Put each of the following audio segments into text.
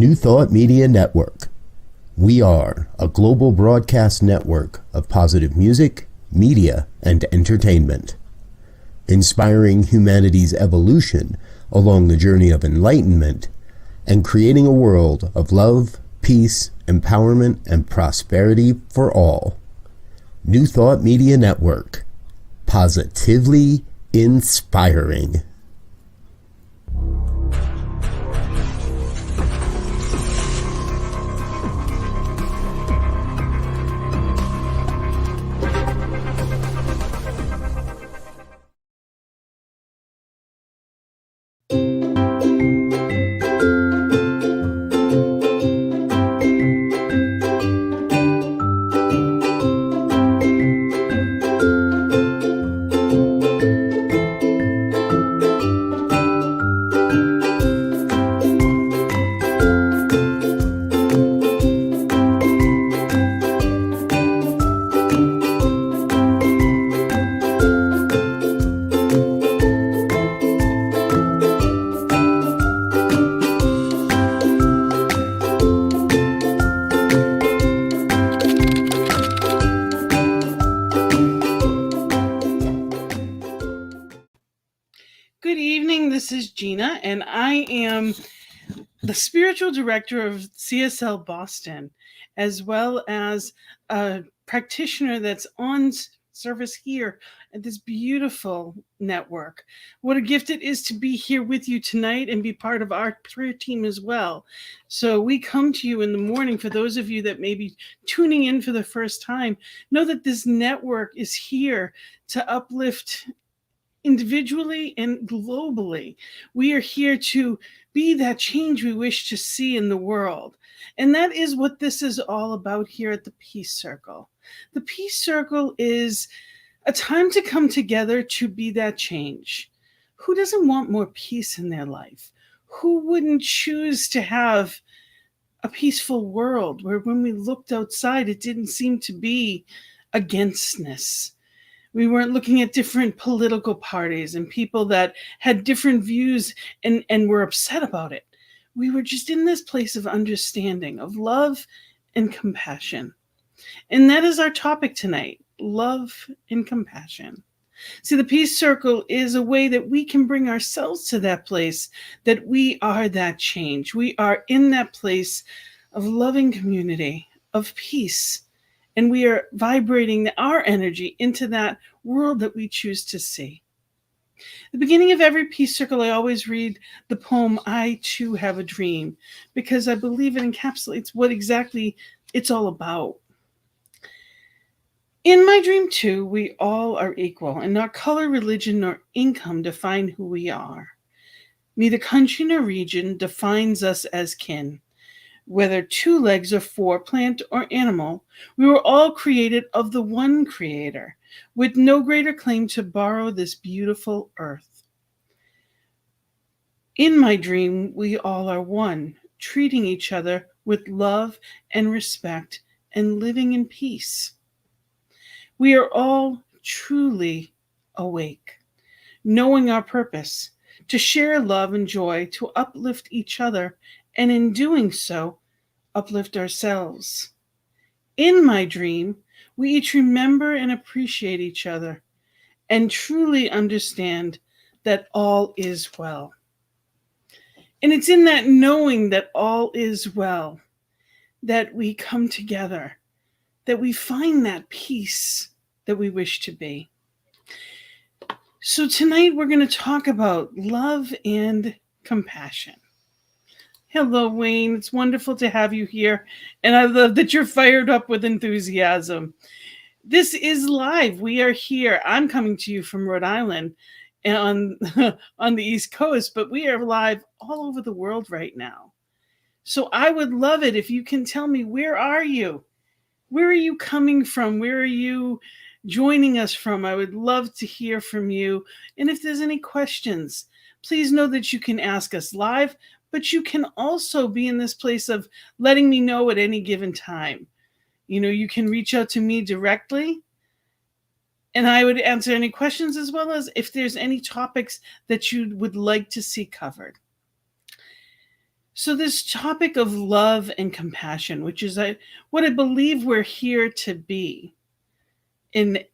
New Thought Media Network. We are a global broadcast network of positive music, media, and entertainment, inspiring humanity's evolution along the journey of enlightenment and creating a world of love, peace, empowerment, and prosperity for all. New Thought Media Network. Positively inspiring. Good evening, this is Gina, and I am the spiritual director of CSL Boston, as well as a practitioner that's on service here at this beautiful network. What a gift it is to be here with you tonight and be part of our prayer team as well. So we come to you in the morning. For those of you that may be tuning in for the first time, know that this network is here to uplift individually and globally. We are here to be that change we wish to see in the world. And that is what this is all about here at the Peace Circle. The Peace Circle is a time to come together to be that change. Who doesn't want more peace in their life? Who wouldn't choose to have a peaceful world where when we looked outside, it didn't seem to be againstness? We weren't looking at different political parties and people that had different views and were upset about it. We were just in this place of understanding, of love and compassion. And that is our topic tonight, love and compassion. See, the Peace Circle is a way that we can bring ourselves to that place that we are that change. We are in that place of loving community, of peace. And we are vibrating our energy into that world that we choose to see. At the beginning of every Peace Circle, I always read the poem, I Too Have a Dream, because I believe it encapsulates what exactly it's all about. In my dream, too, we all are equal, and not color, religion, nor income define who we are. Neither country nor region defines us as kin. Whether 2 legs or 4, plant or animal, we were all created of the one Creator, with no greater claim to borrow this beautiful earth. In my dream, we all are one, treating each other with love and respect and living in peace. We are all truly awake, knowing our purpose, to share love and joy, to uplift each other, and in doing so, uplift ourselves. In my dream, we each remember and appreciate each other and truly understand that all is well. And it's in that knowing that all is well that we come together, that we find that peace that we wish to be. So tonight we're going to talk about love and compassion. Hello, Wayne. It's wonderful to have you here. And I love that you're fired up with enthusiasm. This is live. We are here. I'm coming to you from Rhode Island and on the East Coast, but we are live all over the world right now. So I would love it if you can tell me, where are you? Where are you coming from? Where are you joining us from? I would love to hear from you. And if there's any questions, please know that you can ask us live, but you can also be in this place of letting me know at any given time. You know, you can reach out to me directly and I would answer any questions, as well as if there's any topics that you would like to see covered. So this topic of love and compassion, which is what I believe we're here to be, in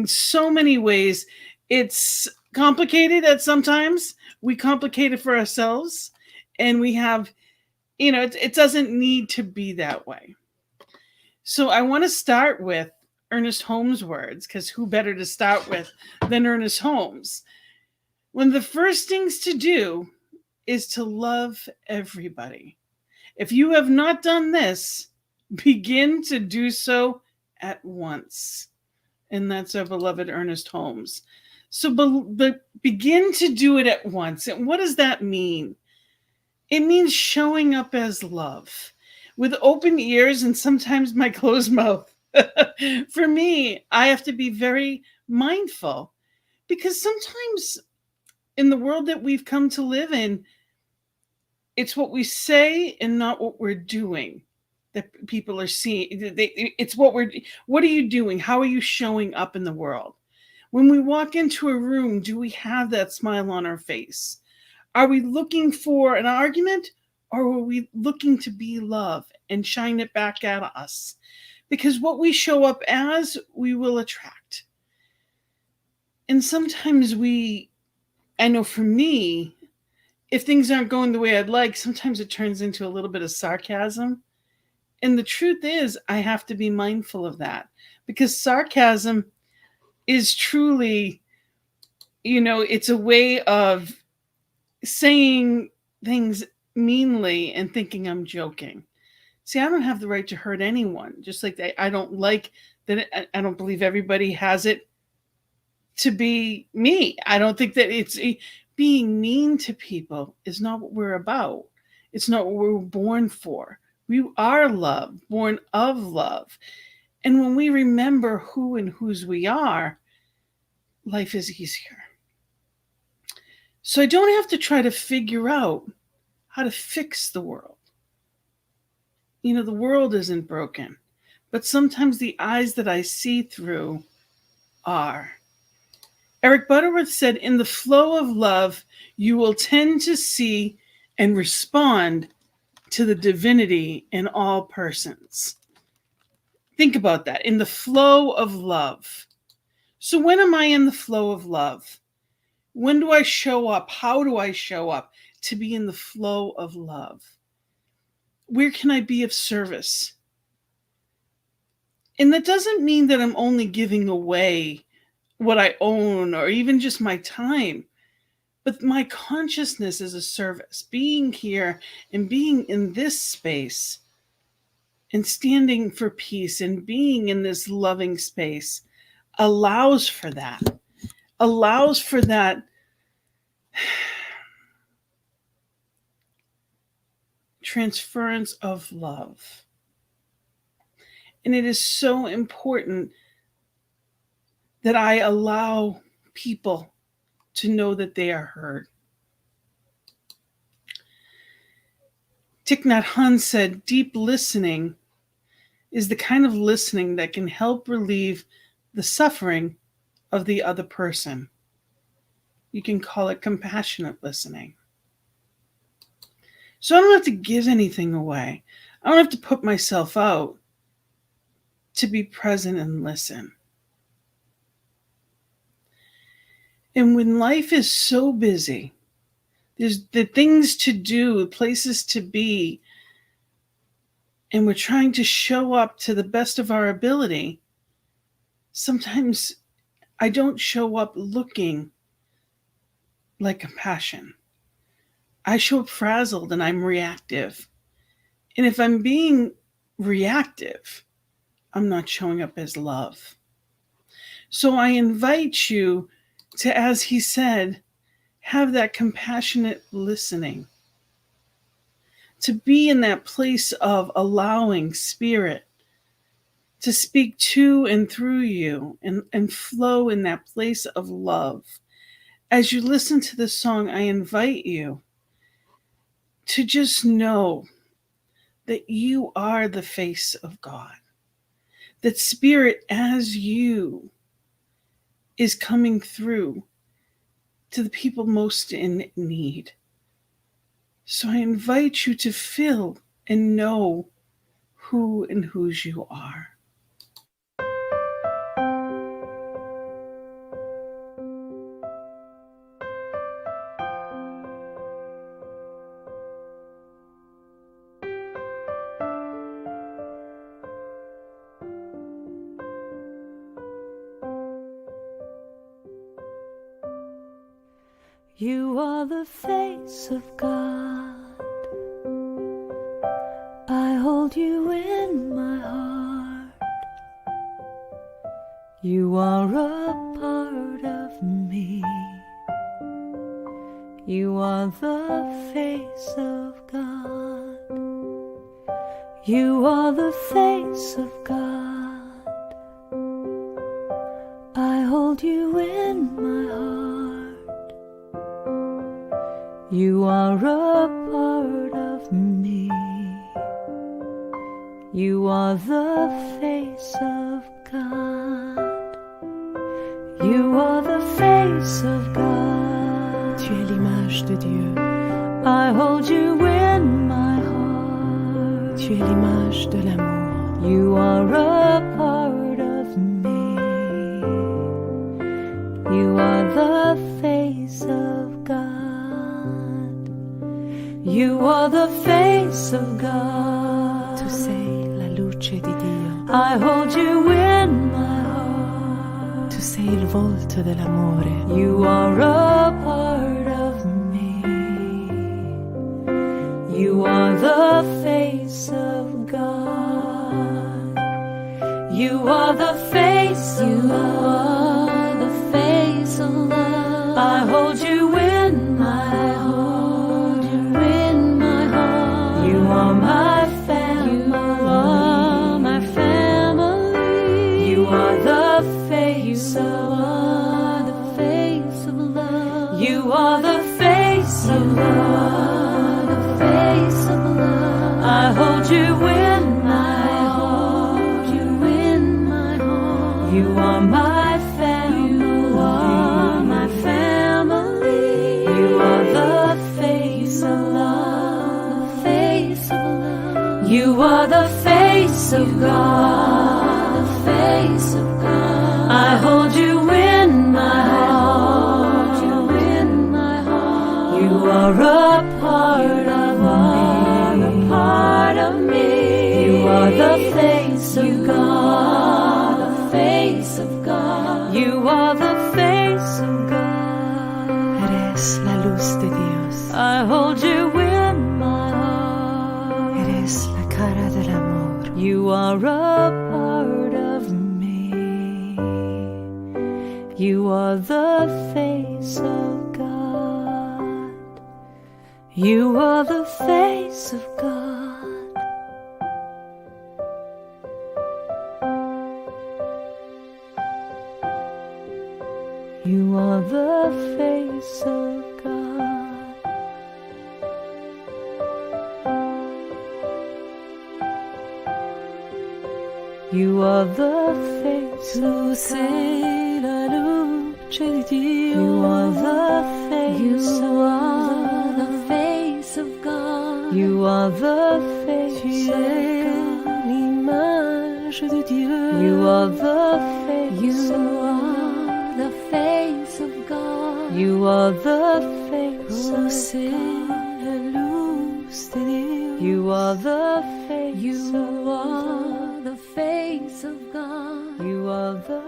so many ways, it's complicated at sometimes. We complicate it for ourselves, and we have, it doesn't need to be that way. So I want to start with Ernest Holmes' words, because who better to start with than Ernest Holmes? One of the first things to do is to love everybody. If you have not done this, begin to do so at once. And that's our beloved Ernest Holmes. So begin to do it at once. And what does that mean? It means showing up as love with open ears and sometimes my closed mouth. For me, I have to be very mindful, because sometimes in the world that we've come to live in, it's what we say and not what we're doing that people are seeing. It's what are you doing? How are you showing up in the world? When we walk into a room, do we have that smile on our face? Are we looking for an argument, or are we looking to be love and shine it back at us? Because what we show up as, we will attract. And sometimes I know for me, if things aren't going the way I'd like, sometimes it turns into a little bit of sarcasm. And the truth is, I have to be mindful of that, because sarcasm is truly, it's a way of saying things meanly and thinking I'm joking. See, I don't have the right to hurt anyone, just like I don't like that. I don't believe everybody has it to be me. I don't think that being mean to people is not what we're about. It's not what we were born for. We are love, born of love. And when we remember who and whose we are, life is easier. So I don't have to try to figure out how to fix the world. The world isn't broken, but sometimes the eyes that I see through are. Eric Butterworth said, in the flow of love, you will tend to see and respond to the divinity in all persons. Think about that, in the flow of love. So when am I in the flow of love? When do I show up? How do I show up to be in the flow of love? Where can I be of service? And that doesn't mean that I'm only giving away what I own or even just my time, but my consciousness is a service. Being here and being in this space and standing for peace and being in this loving space allows for that, transference of love. And it is so important that I allow people to know that they are heard. Thich Nhat Hanh said, deep listening is the kind of listening that can help relieve the suffering of the other person. You can call it compassionate listening. So I don't have to give anything away. I don't have to put myself out to be present and listen. And when life is so busy, there's the things to do, places to be, and we're trying to show up to the best of our ability, sometimes I don't show up looking like compassion. I show up frazzled and I'm reactive. And if I'm being reactive, I'm not showing up as love. So I invite you to, as he said, have that compassionate listening, to be in that place of allowing spirit to speak to and through you and flow in that place of love. As you listen to this song, I invite you to just know that you are the face of God, that spirit as you is coming through to the people most in need. So I invite you to feel and know who and whose you are. You are the face of God. I hold you in my heart. You are a part of me. You are the face of God. You are the face of God. I hold you in my heart. You are a part of me. You are the face of God. You are the face of God. Tu es l'image de Dieu. I hold you in my heart. Tu es l'image de l'amour. You are a part of me. You are the face of God. You are the face of God. Tu sei la luce di Dio. I hold you in my heart. Tu sei il volto dell'amore. You are a part of me. You are the face of God. You are the face of love. The face of love. I hold you in my heart. You in my heart. You are my family. You are my family. You are the face of love. The face of love. You are the face of love. The face of love. I hold you in my heart. You in my heart. You are my family. You are my family. You are the face of love. The face of love. You are the face of God. The face of God. I hold you in my heart. You in my heart. You are a part of me. A part of me. You are the face of God. The face of God. You are the face of God. Eres la luz de Dios. I hold you in my heart. Eres la cara del amor. You are a part of me. You are the face of God. You are the face of God. You are the face of God. You are the face of God. La luce di Dio. You are the face of God. The face of God. You are the face of God. L'image de Dieu. You are the face of God. The face of God. You are the face of God. La luz de Dios. You are the face of God. The face of God. You are the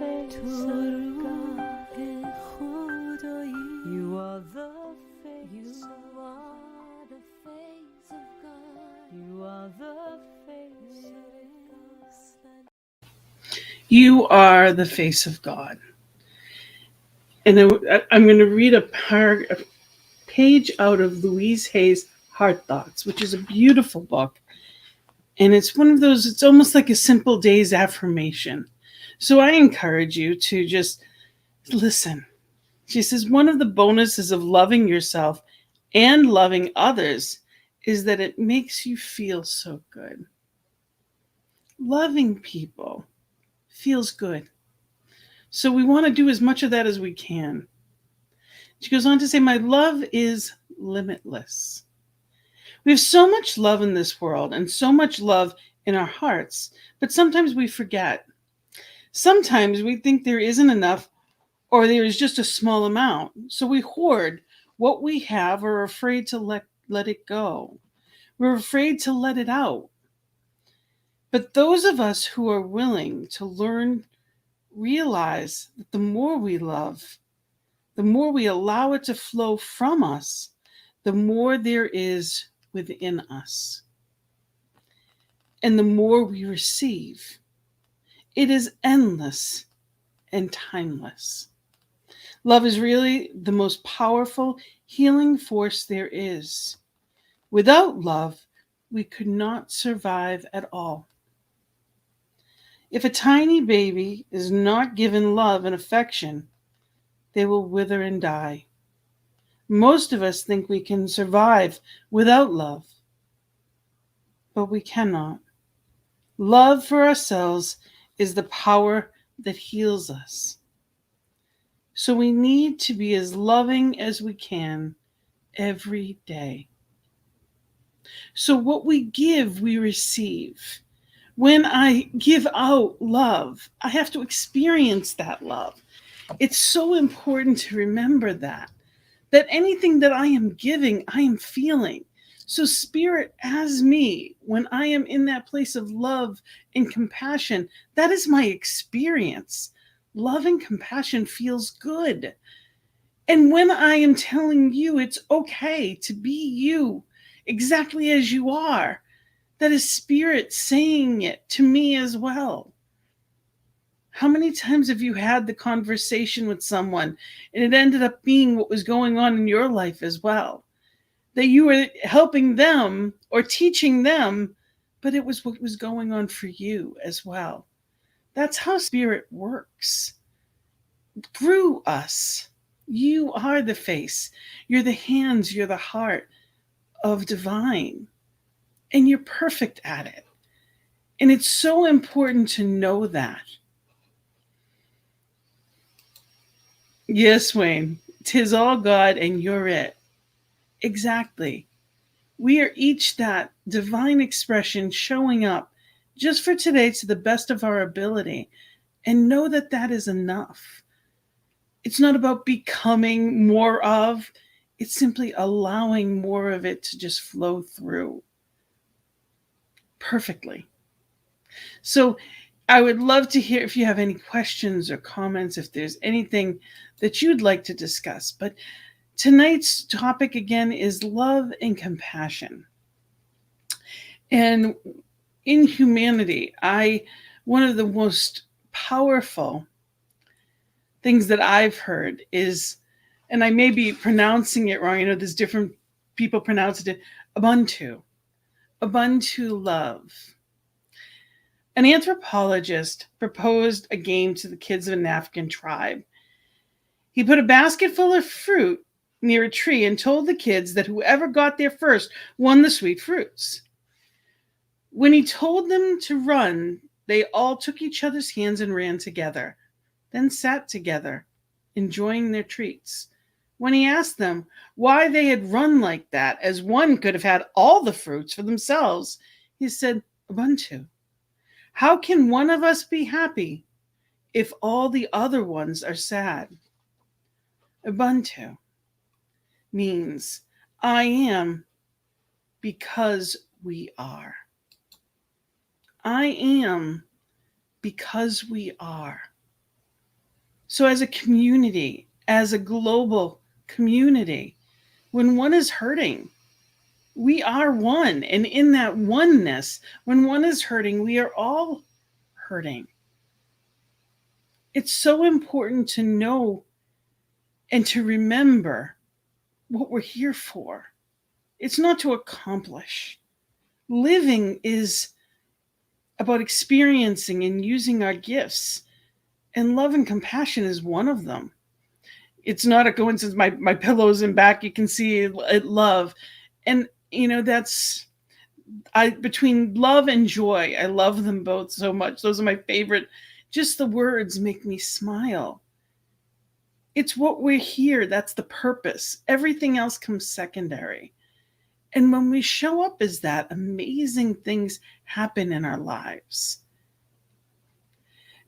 face of God. You are the face of God. The face of God. You are the face of God. You are the face of God. And I'm going to read a page out of Louise Hay's Heart Thoughts, which is a beautiful book. And it's one of those, it's almost like a simple day's affirmation. So I encourage you to just listen. She says, one of the bonuses of loving yourself and loving others is that it makes you feel so good. Loving people feels good. So we want to do as much of that as we can. She goes on to say, my love is limitless. We have so much love in this world and so much love in our hearts, but sometimes we forget. Sometimes we think there isn't enough or there is just a small amount. So we hoard what we have or are afraid to let it go. We're afraid to let it out. But those of us who are willing to learn realize that the more we love, the more we allow it to flow from us, the more there is within us. And the more we receive. It is endless and timeless. Love is really the most powerful healing force there is. Without love, we could not survive at all. If a tiny baby is not given love and affection, they will wither and die. Most of us think we can survive without love, but we cannot. Love for ourselves is the power that heals us. So we need to be as loving as we can every day. So what we give, we receive. When I give out love, I have to experience that love. It's so important to remember that anything that I am giving, I am feeling. So Spirit as me, when I am in that place of love and compassion, that is my experience. Love and compassion feels good. And when I am telling you it's okay to be you exactly as you are, that is Spirit saying it to me as well. How many times have you had the conversation with someone and it ended up being what was going on in your life as well? That you were helping them or teaching them, but it was what was going on for you as well. That's how Spirit works. Through us. You are the face. You're the hands. You're the heart of divine. And you're perfect at it. And it's so important to know that. Yes, Wayne. 'Tis all God and you're it. Exactly. We are each that divine expression showing up just for today to the best of our ability. And know that that is enough. It's not about becoming more of, it's simply allowing more of it to just flow through perfectly. So I would love to hear if you have any questions or comments, if there's anything that you'd like to discuss. But tonight's topic again is love and compassion. And in humanity, one of the most powerful things that I've heard is, and I may be pronouncing it wrong, there's different people pronounce it, Ubuntu love. An anthropologist proposed a game to the kids of an African tribe. He put a basket full of fruit near a tree and told the kids that whoever got there first won the sweet fruits. When he told them to run, they all took each other's hands and ran together, then sat together, enjoying their treats. When he asked them why they had run like that, as one could have had all the fruits for themselves, he said, Ubuntu. How can one of us be happy if all the other ones are sad? Ubuntu means I am because we are. I am because we are. So as a community, as a global community, when one is hurting, we are one. And in that oneness, when one is hurting, we are all hurting. It's so important to know and to remember what we're here for. It's not to accomplish. Living is about experiencing and using our gifts. And love and compassion is one of them. It's not a coincidence. My pillow's in back. You can see it, love. And, that's between love and joy. I love them both so much. Those are my favorite. Just the words make me smile. It's what we're here. That's the purpose. Everything else comes secondary. And when we show up as that, amazing things happen in our lives.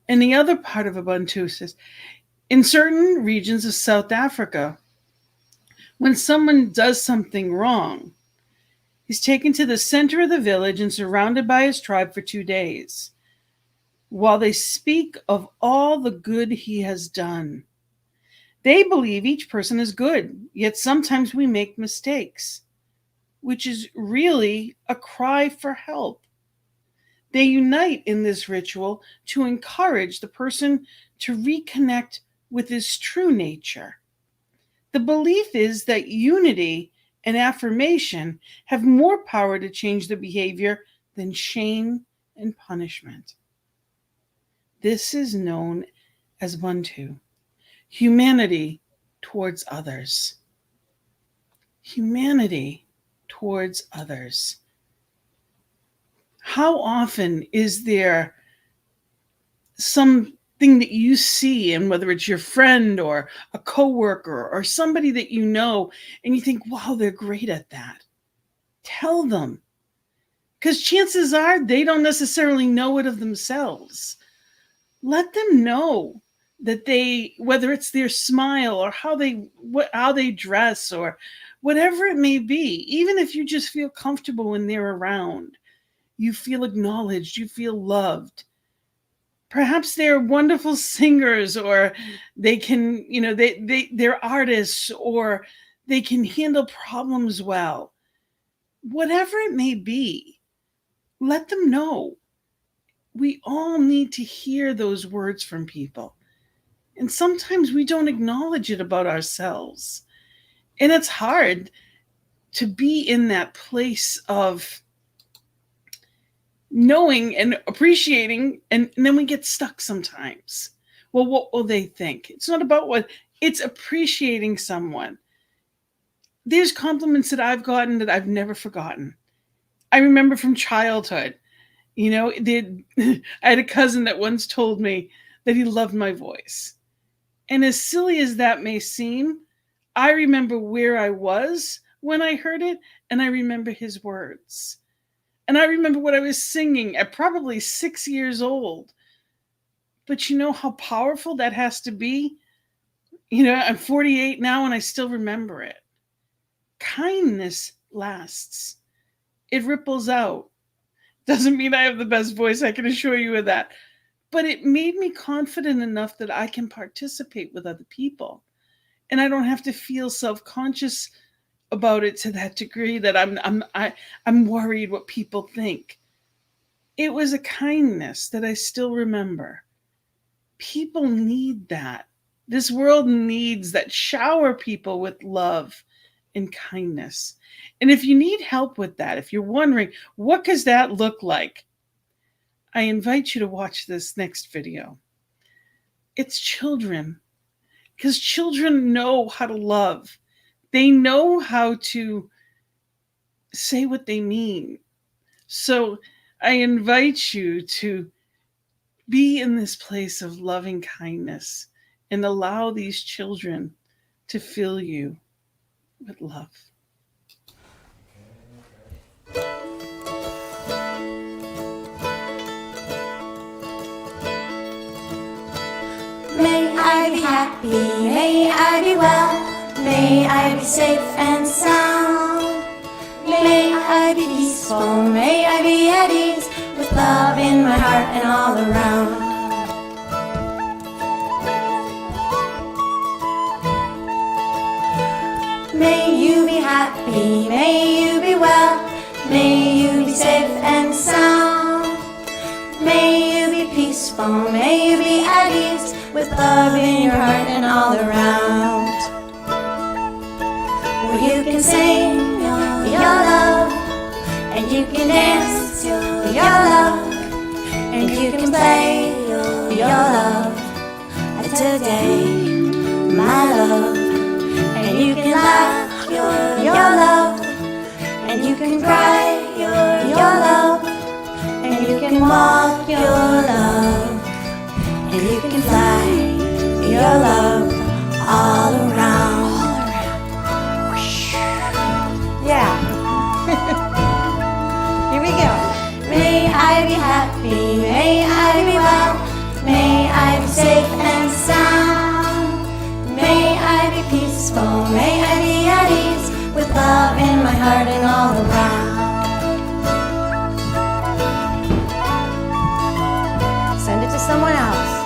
And the other part of Ubuntu says, in certain regions of South Africa, when someone does something wrong, he's taken to the center of the village and surrounded by his tribe for 2 days, while they speak of all the good he has done. They believe each person is good, yet sometimes we make mistakes, which is really a cry for help. They unite in this ritual to encourage the person to reconnect with his true nature. The belief is that unity and affirmation have more power to change the behavior than shame and punishment. This is known as Ubuntu, humanity towards others. Humanity towards others. How often is there something that you see, and whether it's your friend or a coworker or somebody that you know, and you think, wow, they're great at that? Tell them. Because chances are they don't necessarily know it of themselves. Let them know that they, whether it's their smile or how they dress or whatever it may be, even if you just feel comfortable when they're around, you feel acknowledged, you feel loved. Perhaps they're wonderful singers, or they can, they're artists, or they can handle problems well. Whatever it may be, let them know. We all need to hear those words from people. And sometimes we don't acknowledge it about ourselves. And it's hard to be in that place of knowing and appreciating, and then we get stuck sometimes. Well, what will they think? It's not about what, it's appreciating someone. There's compliments that I've gotten that I've never forgotten. I remember from childhood, I had a cousin that once told me that he loved my voice. And as silly as that may seem, I remember where I was when I heard it, and I remember his words. And I remember what I was singing at probably 6 years old. But you know how powerful that has to be? I'm 48 now and I still remember it. Kindness lasts. It ripples out. Doesn't mean I have the best voice, I can assure you of that. But it made me confident enough that I can participate with other people. And I don't have to feel self-conscious about it to that degree that I'm worried what people think. It was a kindness that I still remember. People need that. This world needs that. Shower people with love and kindness. And if you need help with that, if you're wondering, what does that look like? I invite you to watch this next video. It's children, because children know how to love. They know how to say what they mean. So I invite you to be in this place of loving kindness and allow these children to fill you with love. May I be happy, may I be well, may I be safe and sound. May I be peaceful, may I be at ease, with love in my heart and all around. May you be happy, may you be well, may you be safe and sound. May you be peaceful, may you be at ease, with love in your heart and all around. Well, you can sing your love, and you can dance your love, and you can play your love today, my love. And you can laugh your love, and you can cry your love, and you can walk your love, and you can fly your love all around. Yeah. Here we go. May I be happy, may I be well, may I be safe and sound, may I be peaceful, may I be at ease, with love in my heart and all around. Send it to someone else.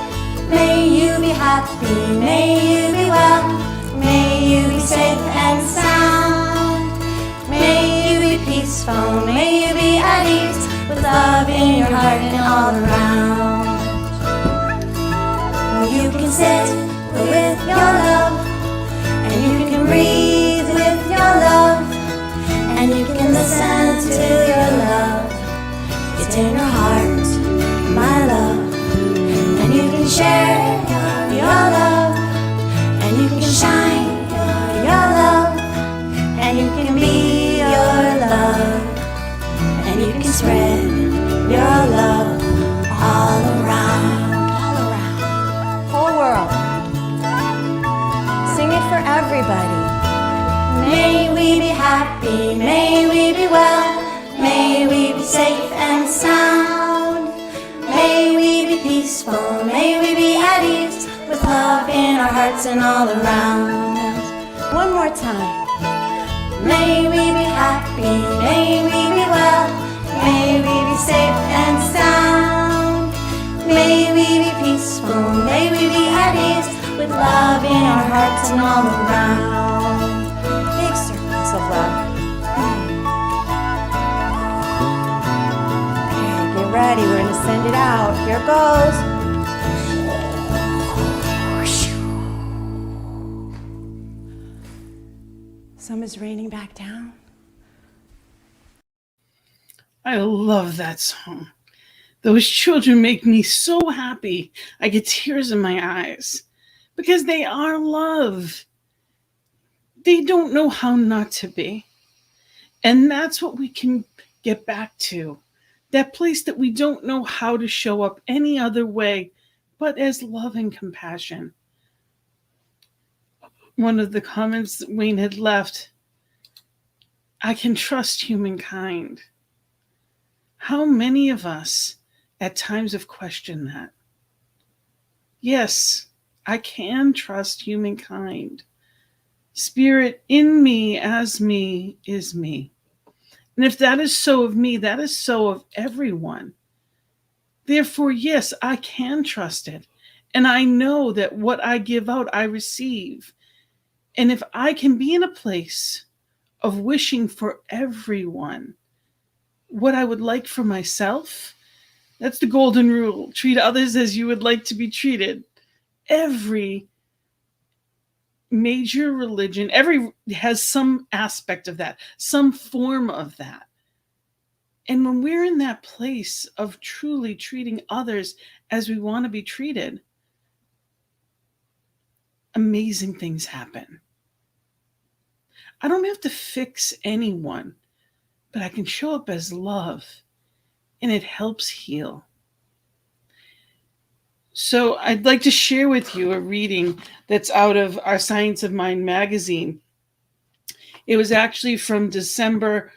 May you be happy, may you be well, may you be safe and sound, may you be peaceful, may you be at ease, with love in your heart and all around. Well, you can sit with your love, and you can breathe with your love, and you can listen to your love. It's in your heart, my love. And you can share your love, and you can shine your love, and you can be your love, and you can spread your love all around, whole world. Sing it for everybody. May we be happy, may we be well, may we be safe and sound, may we be peaceful, may we be at ease, with love in our hearts and all around. One more time. May we be happy, may we be well, may we be safe and sound, may we be peaceful, may we be at ease, with love in our hearts and all around. Big circles of love. Okay, get ready, we're going to send it out. Here goes. Some is raining back down. I love that song. Those children make me so happy. I get tears in my eyes because they are love. They don't know how not to be. And that's what we can get back to. That place that we don't know how to show up any other way but as love and compassion. One of the comments that Wayne had left, I can trust humankind. How many of us at times have questioned that? Yes, I can trust humankind. Spirit in me as me is me. And if that is so of me, that is so of everyone. Therefore, yes, I can trust it. And I know that what I give out, I receive. And if I can be in a place of wishing for everyone what I would like for myself, that's the golden rule. Treat others as you would like to be treated. Every major religion, has some aspect of that, some form of that. And when we're in that place of truly treating others as we want to be treated, amazing things happen. I don't have to fix anyone, but I can show up as love, and it helps heal. So I'd like to share with you a reading that's out of our Science of Mind magazine. It was actually from December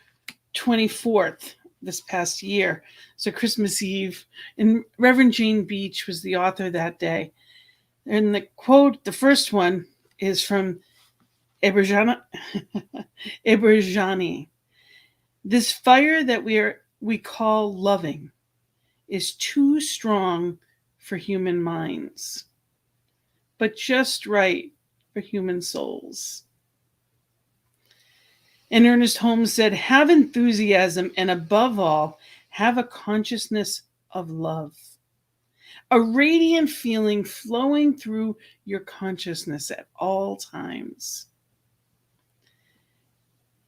24th, this past year, so Christmas Eve, and Reverend Jane Beach was the author that day. And the quote, the first one, is from Eberjani. This fire that we call loving is too strong for human minds, but just right for human souls. And Ernest Holmes said, have enthusiasm, and above all, have a consciousness of love. A radiant feeling flowing through your consciousness at all times.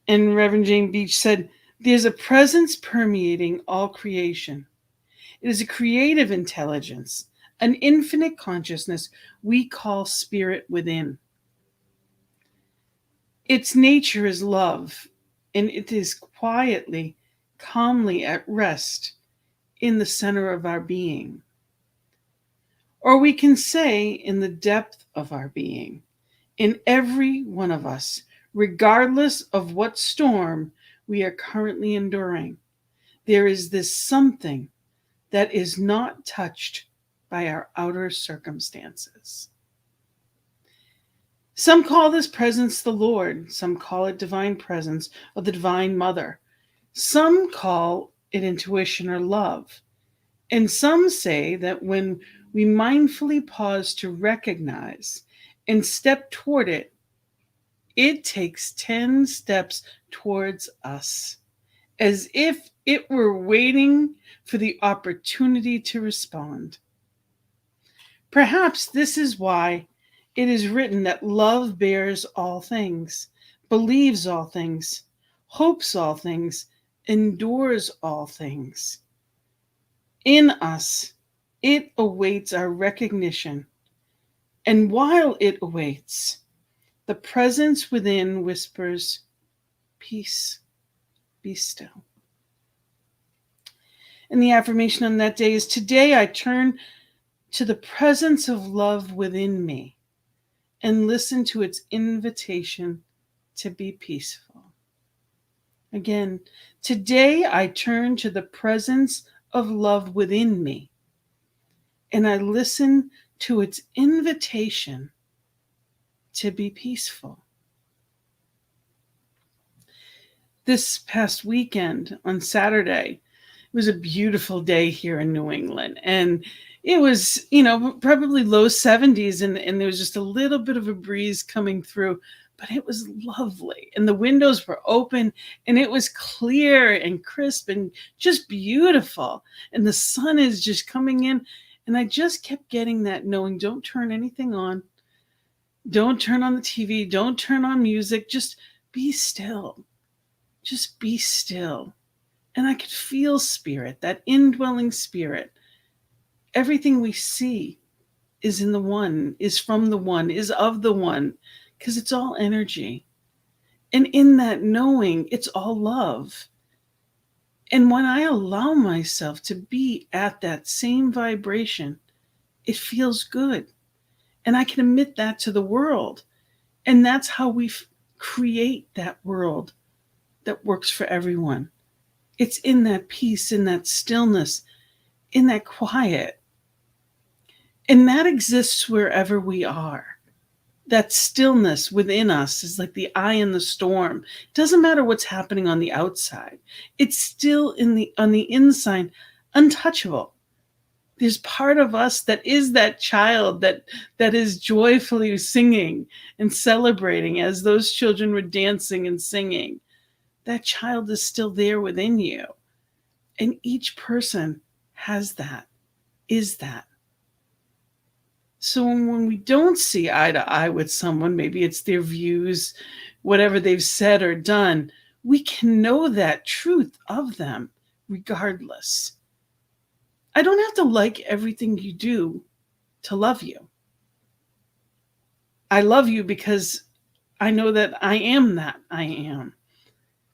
And Reverend Jane Beach said, there's a presence permeating all creation. It is a creative intelligence, an infinite consciousness we call spirit within. Its nature is love, and it is quietly, calmly at rest in the center of our being. Or we can say in the depth of our being, in every one of us, regardless of what storm we are currently enduring, there is this something that is not touched by our outer circumstances. Some call this presence the Lord. Some call it divine presence or the divine mother. Some call it intuition or love. And some say that when we mindfully pause to recognize and step toward it, it takes 10 steps towards us, as if it were waiting for the opportunity to respond. Perhaps this is why it is written that love bears all things, believes all things, hopes all things, endures all things. In us, it awaits our recognition. And while it awaits, the presence within whispers, peace, be still. And the affirmation on that day is, today I turn to the presence of love within me and listen to its invitation to be peaceful. Again, today I turn to the presence of love within me and I listen to its invitation to be peaceful. This past weekend on Saturday, it was a beautiful day here in New England, and it was, probably low 70s, and there was just a little bit of a breeze coming through, but it was lovely. And the windows were open, and it was clear and crisp and just beautiful. And the sun is just coming in, and I just kept getting that knowing, don't turn anything on. Don't turn on the TV. Don't turn on music. Just be still. Just be still. And I could feel spirit, that indwelling spirit. Everything we see is in the one, is from the one, is of the one, because it's all energy. And in that knowing, it's all love. And when I allow myself to be at that same vibration, it feels good. And I can emit that to the world. And that's how we create that world that works for everyone. It's in that peace, in that stillness, in that quiet. And that exists wherever we are. That stillness within us is like the eye in the storm. It doesn't matter what's happening on the outside. It's still on the inside, untouchable. There's part of us that is that child that is joyfully singing and celebrating as those children were dancing and singing. That child is still there within you. And each person has that, is that. So when we don't see eye to eye with someone, maybe it's their views, whatever they've said or done, we can know that truth of them regardless. I don't have to like everything you do to love you. I love you because I know that I am that I am.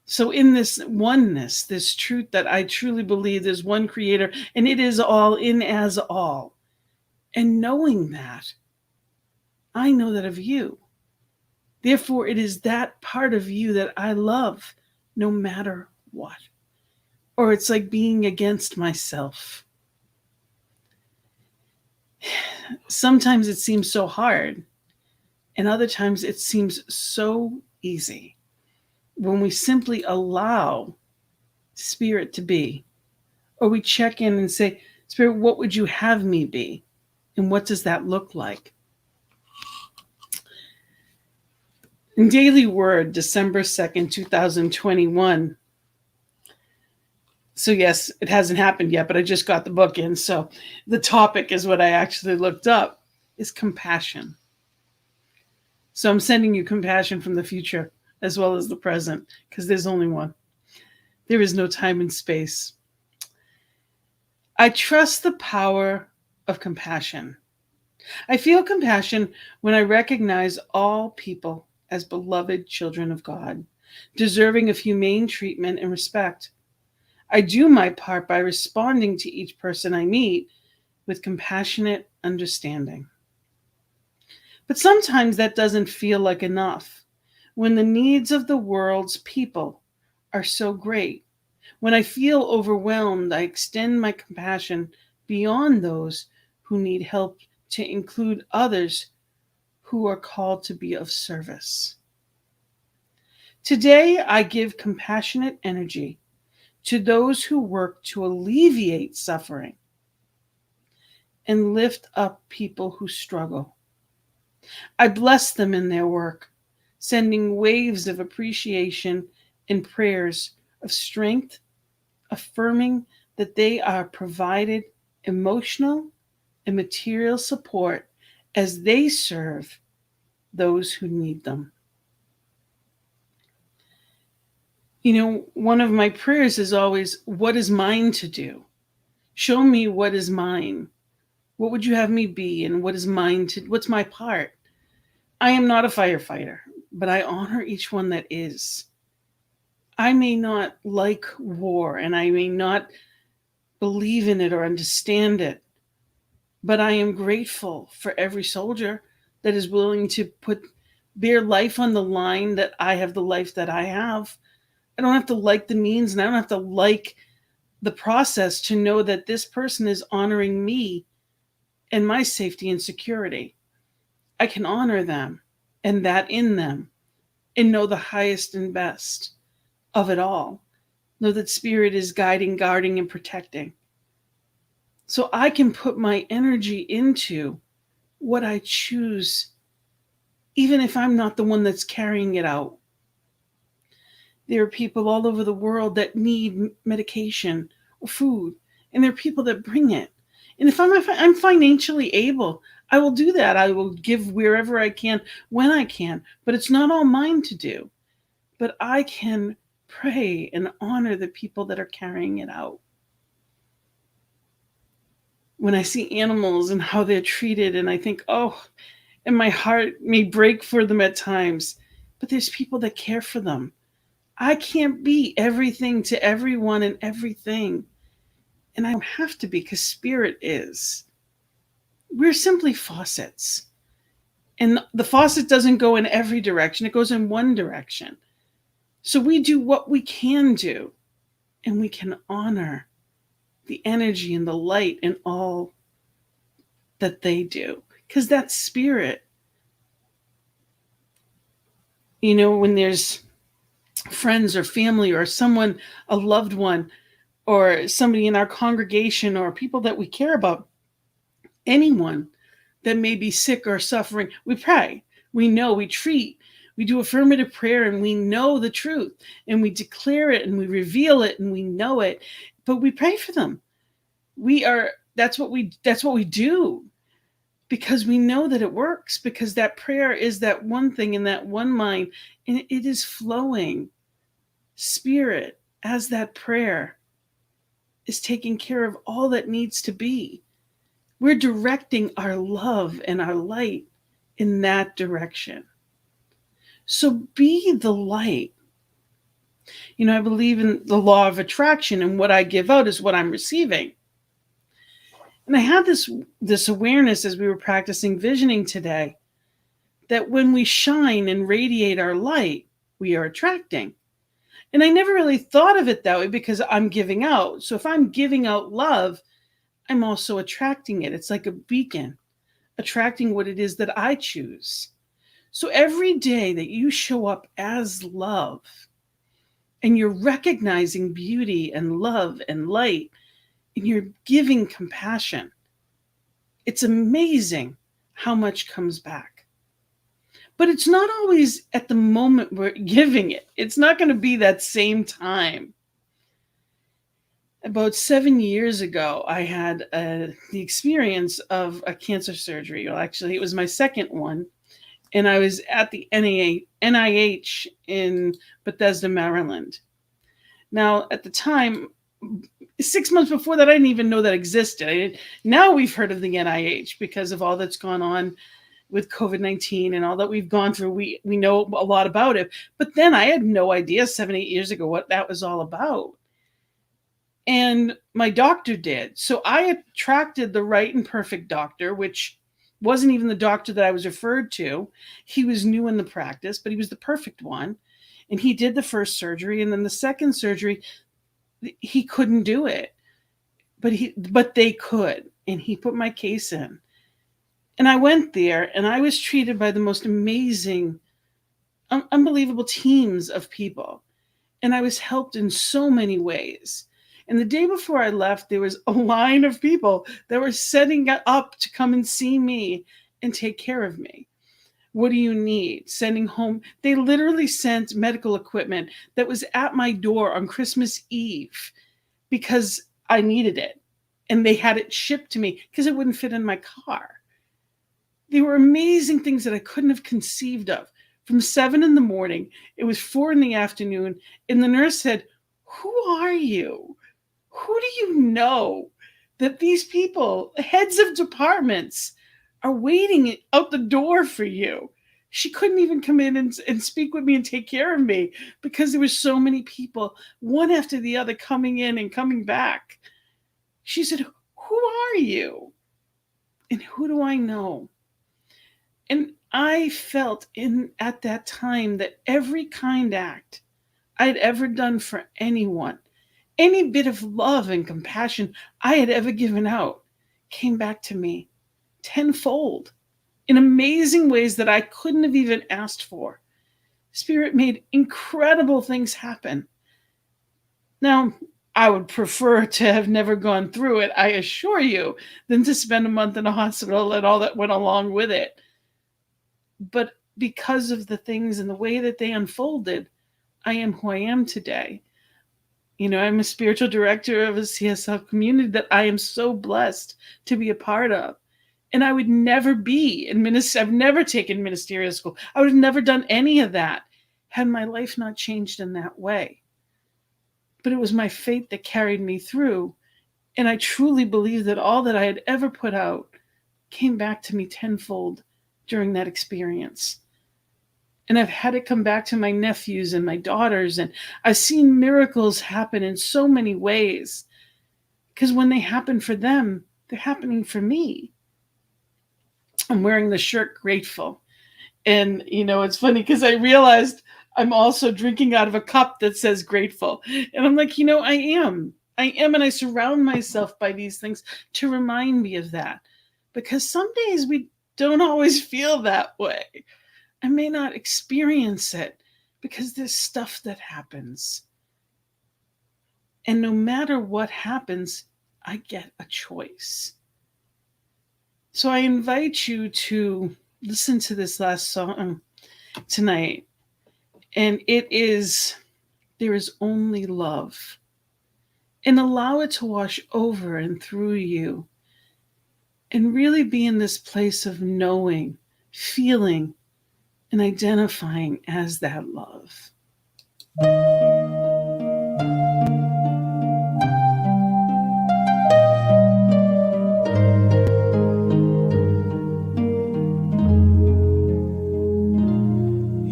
So in this oneness, this truth that I truly believe there's one creator and it is all in as all. And knowing that, I know that of you. Therefore, it is that part of you that I love no matter what. Or it's like being against myself. Sometimes it seems so hard, and other times it seems so easy when we simply allow spirit to be, or we check in and say, Spirit, what would you have me be? And what does that look like? In Daily Word, December 2nd, 2021. So yes, it hasn't happened yet, but I just got the book in. So the topic is what I actually looked up, is compassion. So I'm sending you compassion from the future as well as the present, because there's only one. There is no time and space. I trust the power of compassion. I feel compassion when I recognize all people as beloved children of God, deserving of humane treatment and respect. I do my part by responding to each person I meet with compassionate understanding. But sometimes that doesn't feel like enough when the needs of the world's people are so great. When I feel overwhelmed, I extend my compassion beyond those who need help to include others who are called to be of service. Today, I give compassionate energy to those who work to alleviate suffering and lift up people who struggle. I bless them in their work, sending waves of appreciation and prayers of strength, affirming that they are provided emotional and material support as they serve those who need them. You know, one of my prayers is always, what is mine to do? Show me what is mine. What would you have me be? And what is mine to, what's my part? I am not a firefighter, but I honor each one that is. I may not like war and I may not believe in it or understand it, but I am grateful for every soldier that is willing to put their life on the line, that I have the life that I have. I don't have to like the means, and I don't have to like the process to know that this person is honoring me and my safety and security. I can honor them and that in them and know the highest and best of it all. Know that spirit is guiding, guarding, and protecting. So I can put my energy into what I choose, even if I'm not the one that's carrying it out. There are people all over the world that need medication or food, and there are people that bring it. And if I'm financially able, I will do that. I will give wherever I can, when I can, but it's not all mine to do. But I can pray and honor the people that are carrying it out. When I see animals and how they're treated, and I think, oh, and my heart may break for them at times, but there's people that care for them. I can't be everything to everyone and everything. And I don't have to be, because spirit is. We're simply faucets. And the faucet doesn't go in every direction. It goes in one direction. So we do what we can do, and we can honor the energy and the light and all that they do, because that's spirit. You know, when there's friends or family or someone, a loved one, or somebody in our congregation or people that we care about, anyone that may be sick or suffering, we pray, we know, we treat, we do affirmative prayer, and we know the truth, and we declare it, and we reveal it, and we know it, but we pray for them. That's what we do, because we know that it works, because that prayer is that one thing in that one mind, and it is flowing. Spirit, as that prayer, is taking care of all that needs to be. We're directing our love and our light in that direction. So be the light. You know, I believe in the law of attraction, and what I give out is what I'm receiving. And I had this awareness as we were practicing visioning today, that when we shine and radiate our light, we are attracting. And I never really thought of it that way, because I'm giving out. So if I'm giving out love, I'm also attracting it. It's like a beacon, attracting what it is that I choose. So every day that you show up as love, and you're recognizing beauty and love and light, and you're giving compassion, it's amazing how much comes back. But it's not always at the moment we're giving it. It's not going to be that same time. About 7 years ago, I had the experience of a cancer surgery. Well, actually, it was my second one. And I was at the NIH in Bethesda, Maryland. Now, at the time, 6 months before that, I didn't even know that existed. Now we've heard of the NIH because of all that's gone on with COVID-19 and all that we've gone through. We know a lot about it. But then I had no idea 7, 8 years ago what that was all about. And my doctor did. So I attracted the right and perfect doctor, which wasn't even the doctor that I was referred to. He was new in the practice, but he was the perfect one. And he did the first surgery, and then the second surgery, he couldn't do it. But they could, and he put my case in. And I went there, and I was treated by the most amazing, unbelievable teams of people. And I was helped in so many ways. And the day before I left, there was a line of people that were setting up to come and see me and take care of me. What do you need? Sending home. They literally sent medical equipment that was at my door on Christmas Eve because I needed it. And they had it shipped to me because it wouldn't fit in my car. They were amazing things that I couldn't have conceived of. From 7 a.m, it was 4 p.m, and the nurse said, "Who are you? Who do you know that these people, heads of departments, are waiting out the door for you?" She couldn't even come in and speak with me and take care of me because there were so many people, one after the other, coming in and coming back. She said, "Who are you? And who do I know?" And I felt at that time that every kind act I'd ever done for anyone, any bit of love and compassion I had ever given out, came back to me tenfold in amazing ways that I couldn't have even asked for. Spirit made incredible things happen. Now, I would prefer to have never gone through it, I assure you, than to spend a month in a hospital and all that went along with it. But because of the things and the way that they unfolded, I am who I am today. You know, I'm a spiritual director of a CSL community that I am so blessed to be a part of. And I would never be in ministry. I've never taken ministerial school. I would have never done any of that had my life not changed in that way. But it was my faith that carried me through. And I truly believe that all that I had ever put out came back to me tenfold during that experience. And I've had it come back to my nephews and my daughters. And I've seen miracles happen in so many ways. Because when they happen for them, they're happening for me. I'm wearing the shirt Grateful. And, you know, it's funny because I realized I'm also drinking out of a cup that says Grateful. And I'm like, you know, I am. And I surround myself by these things to remind me of that. Because some days we don't always feel that way. I may not experience it because there's stuff that happens. And no matter what happens, I get a choice. So I invite you to listen to this last song tonight. And it is, "There is Only Love." And allow it to wash over and through you. And really be in this place of knowing, feeling, and identifying as that love.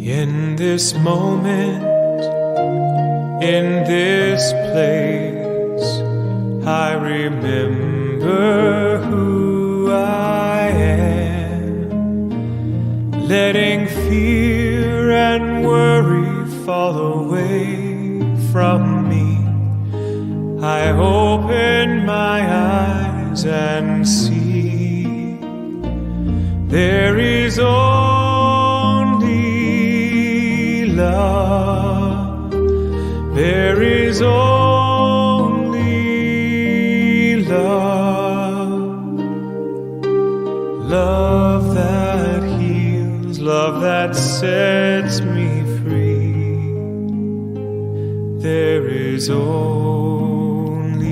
In this moment, in this place, I remember who I am, letting fear and worry fall away from me. I open my eyes and see there is only love. There is only love. Love that heals, love that sets me free. There is only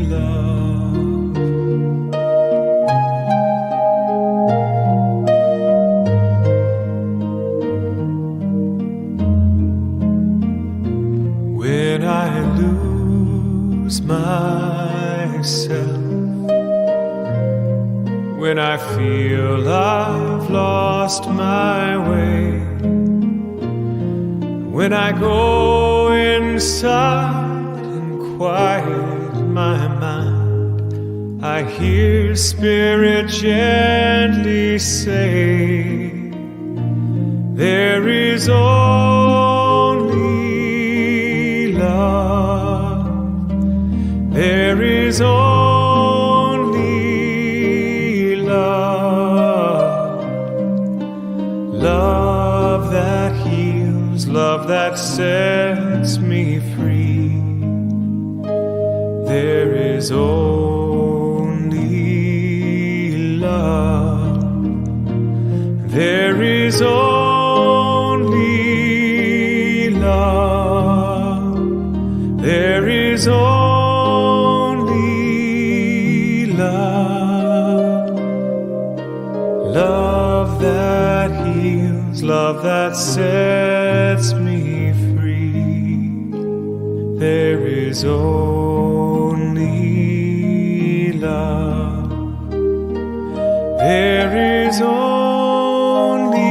love. When I lose myself, when I feel I've lost my way, when I go inside and quiet my mind, I hear Spirit gently say, There is only love. There is only love. Love that heals, love that sets me free. There is only love. There is only love. There is only love. Love that heals, love that sets me free. There is only love. There is only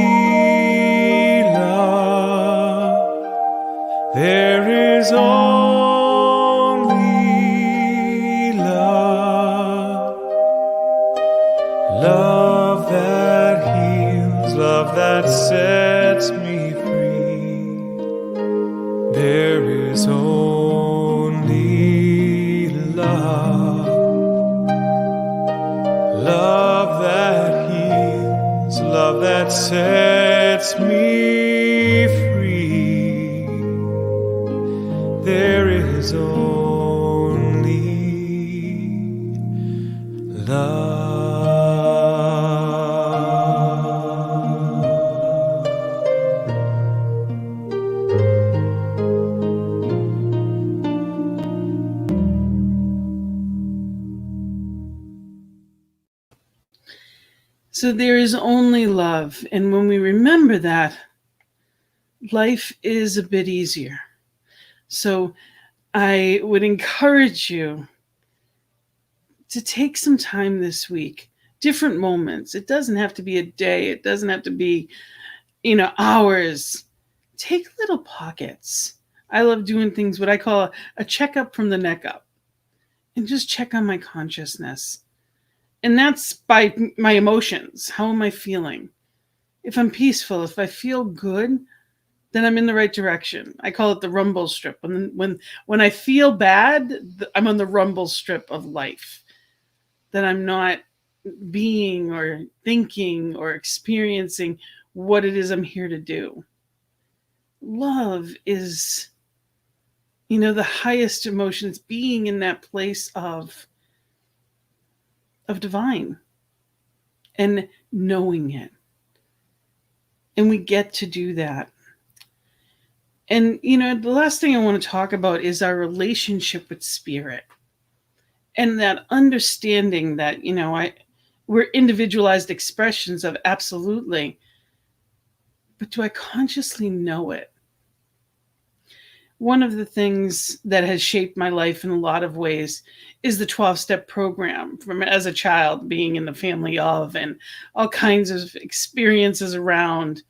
love. There is only love. Love that heals, love that sets me free. There is only love. Love that heals, love that sets me free. There is only love. So there is only love. And when we remember that, life is a bit easier. So I would encourage you to take some time this week, different moments. It doesn't have to be a day. It doesn't have to be, hours. Take little pockets. I love doing things, what I call a checkup from the neck up, and just check on my consciousness. And that's by my emotions. How am I feeling? If I'm peaceful, if I feel good, then I'm in the right direction. I call it the rumble strip. When I feel bad, I'm on the rumble strip of life. That I'm not being or thinking or experiencing what it is I'm here to do. Love is, the highest emotions, being in that place of divine and knowing it. And we get to do that. And, the last thing I want to talk about is our relationship with spirit. And that understanding that, we're individualized expressions of absolutely. But do I consciously know it? One of the things that has shaped my life in a lot of ways is the 12-step program from as a child, being in the family of, and all kinds of experiences around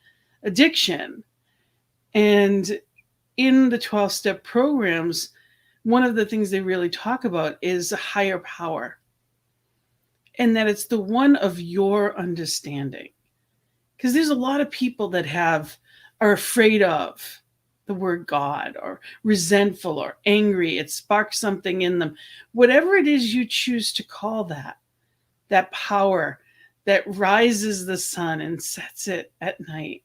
addiction. And in the 12-step programs, one of the things they really talk about is a higher power. And that it's the one of your understanding. Because there's a lot of people that are afraid of the word God, or resentful or angry. It sparks something in them. Whatever it is you choose to call that power that rises the sun and sets it at night.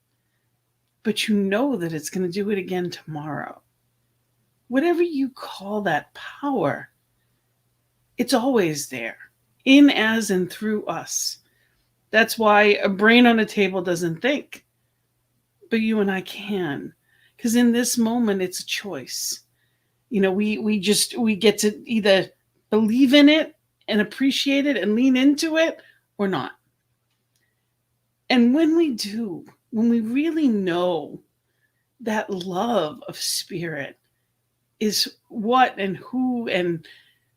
But you know that it's going to do it again tomorrow. Whatever you call that power, it's always there, in, as, and through us. That's why a brain on a table doesn't think, but you and I can. Because in this moment, it's a choice. We get to either believe in it and appreciate it and lean into it or not. And when we do, when we really know that love of spirit is what and who and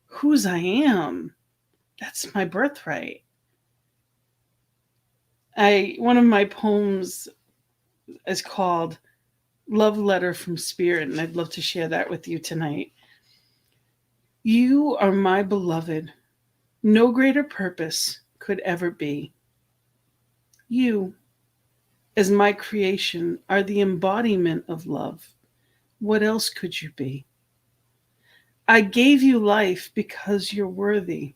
whose I am, that's my birthright. One of my poems is called Love Letter from Spirit, and I'd love to share that with you tonight. You are my beloved. No greater purpose could ever be. You as my creation are the embodiment of love. What else could you be? I gave you life because you're worthy,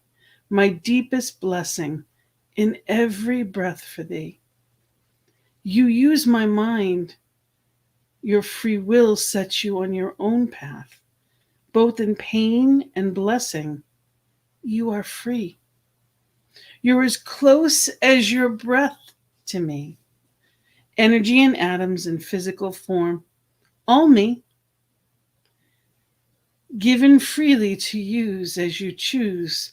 my deepest blessing in every breath for thee. You use my mind. Your free will sets you on your own path. Both in pain and blessing, you are free. You're as close as your breath to me. Energy and atoms in physical form, all me, given freely to use as you choose,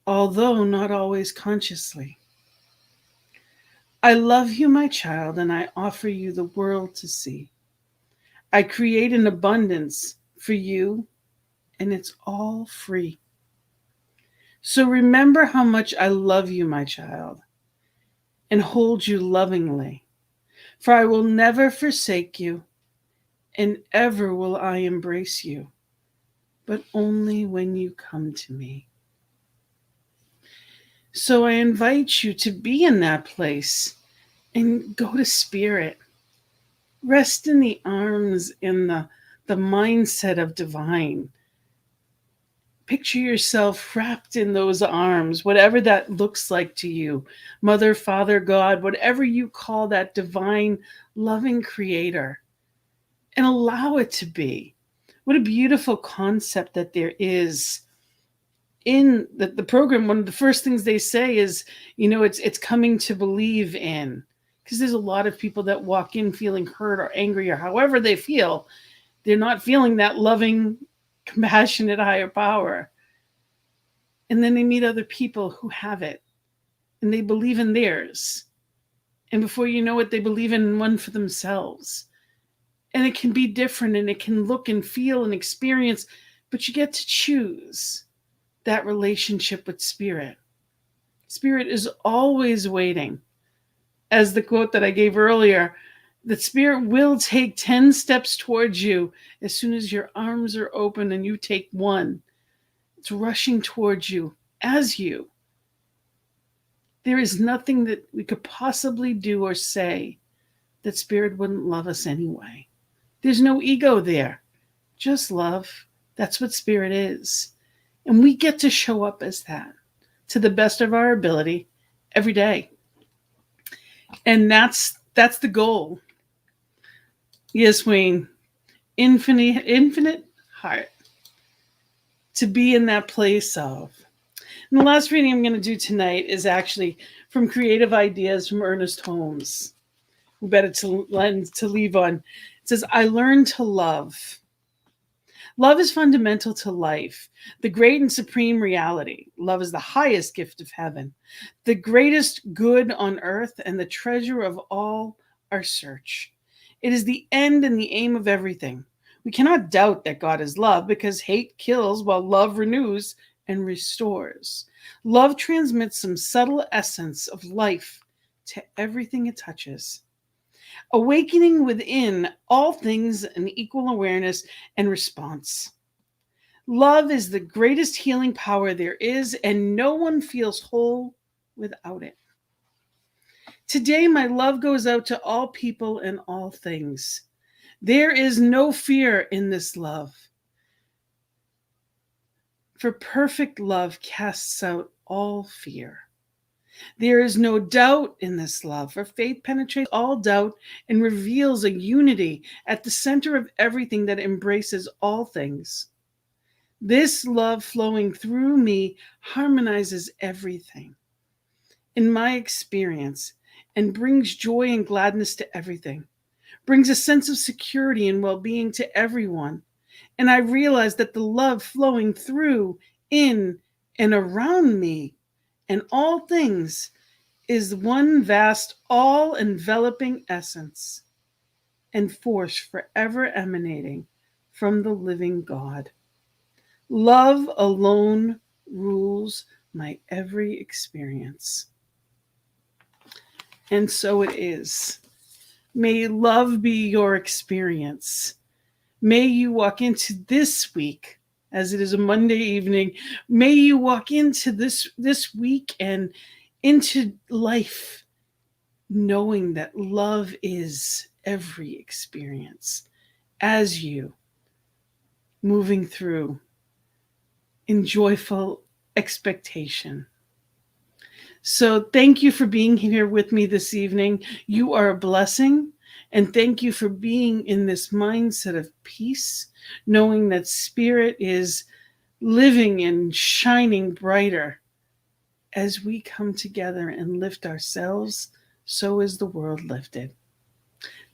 although not always consciously. I love you, my child, and I offer you the world to see. I create an abundance for you, and it's all free. So remember how much I love you, my child, and hold you lovingly, for I will never forsake you, and ever will I embrace you, but only when you come to me. So I invite you to be in that place and go to spirit. Rest in the arms, in the mindset of divine. Picture yourself wrapped in those arms, whatever that looks like to you. Mother, Father, God, whatever you call that divine, loving creator. And allow it to be. What a beautiful concept that there is in the program. One of the first things they say is, it's coming to believe in. Because there's a lot of people that walk in feeling hurt or angry or however they feel. They're not feeling that loving, compassionate higher power. And then they meet other people who have it. And they believe in theirs. And before you know it, they believe in one for themselves. And it can be different, and it can look and feel and experience, but you get to choose that relationship with spirit. Spirit is always waiting. As the quote that I gave earlier, that spirit will take 10 steps towards you as soon as your arms are open and you take one. It's rushing towards you as you. There is nothing that we could possibly do or say that spirit wouldn't love us anyway. There's no ego there, just love. That's what spirit is. And we get to show up as that to the best of our ability every day. And that's the goal. Yes, Wayne, infinite heart, to be in that place of. And the last reading I'm going to do tonight is actually from Creative Ideas from Ernest Holmes. Who better to leave on? It says, I learned to love. Love is fundamental to life, the great and supreme reality. Love is the highest gift of heaven, the greatest good on earth, and the treasure of all our search. It is the end and the aim of everything. We cannot doubt that God is love, because hate kills while love renews and restores. Love transmits some subtle essence of life to everything it touches, awakening within all things an equal awareness and response. Love is the greatest healing power there is, and no one feels whole without it. Today, my love goes out to all people and all things. There is no fear in this love, for perfect love casts out all fear. There is no doubt in this love, for faith penetrates all doubt and reveals a unity at the center of everything that embraces all things. This love flowing through me harmonizes everything in my experience and brings joy and gladness to everything, brings a sense of security and well-being to everyone. And I realize that the love flowing through, in, and around me and all things is one vast, all-enveloping essence and force forever emanating from the living God. Love alone rules my every experience. And so it is. May love be your experience. May you walk into this week, as it is a Monday evening, may you walk into this week and into life knowing that love is every experience as you moving through in joyful expectation. So thank you for being here with me this evening. You are a blessing. And thank you for being in this mindset of peace, knowing that spirit is living and shining brighter as we come together and lift ourselves. So is the world lifted.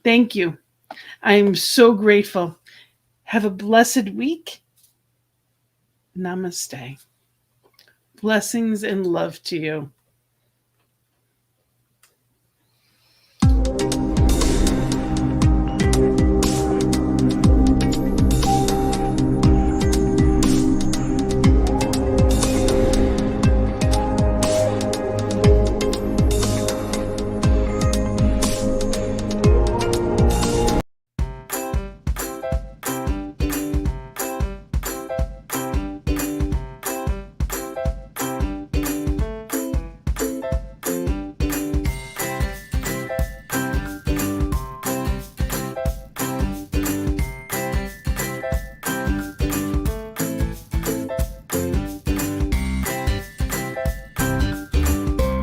Thank you. I am so grateful. Have a blessed week. Namaste. Blessings and love to you.